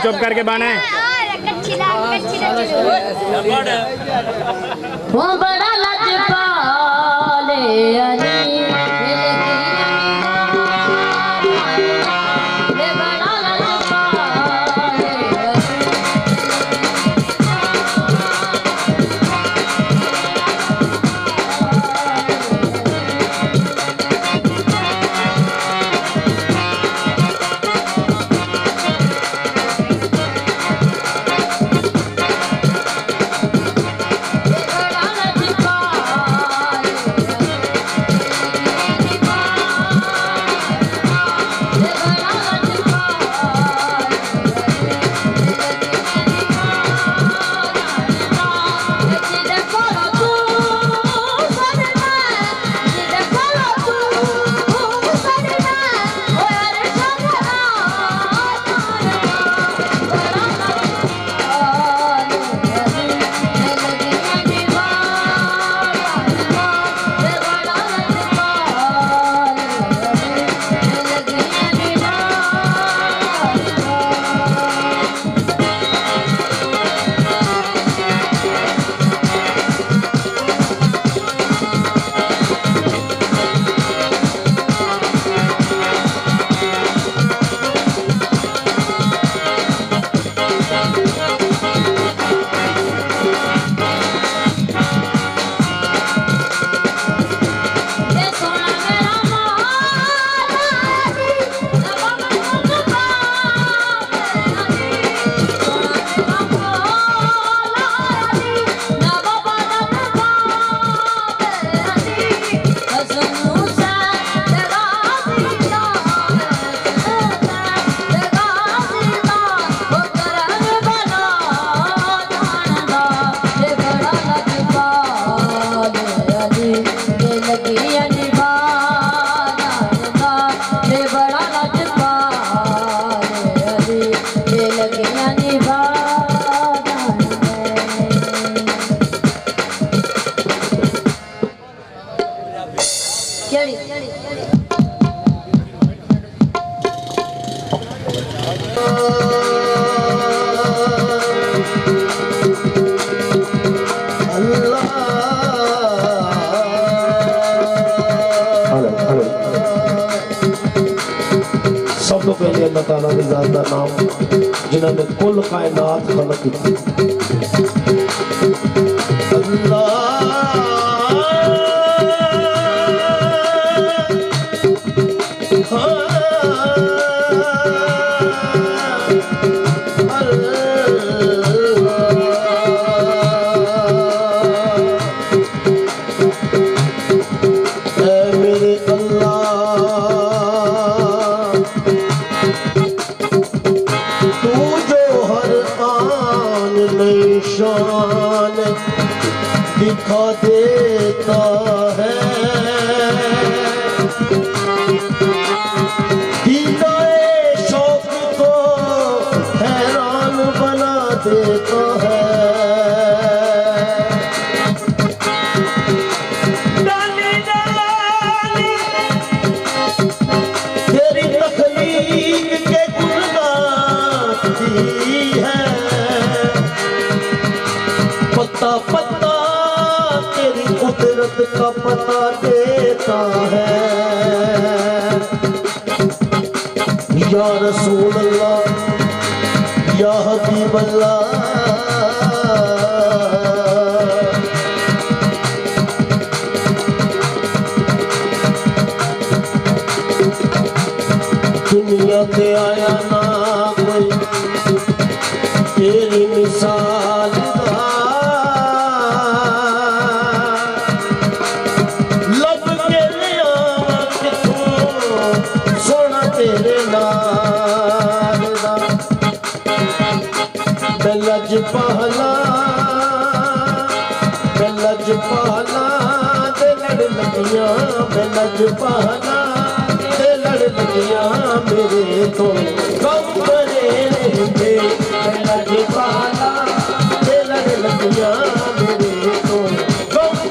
चुप करके बाने वो बड़ा लजपाले अली अल्लाह ताला की ज़ात का नाम जिन्होंने कुल कायनात खलक की शान दिखा देता है, दीदाए शौक को हैरान बना देता है। तेरी तखलीक के गुणगाती है, पत्ता पत्ता तेरी कुदरत का पता देता है। या रसूल अल्लाह या हबीब अल्लाह, दुनिया पे आया ना कोई तेरी मिसाल दा, लब के लिया किथों सोना तेरे नाल दा। मैं लज पहला ते लड़ लगियां, मैं लज पहला ते लड़ लगियां मेरे तो कम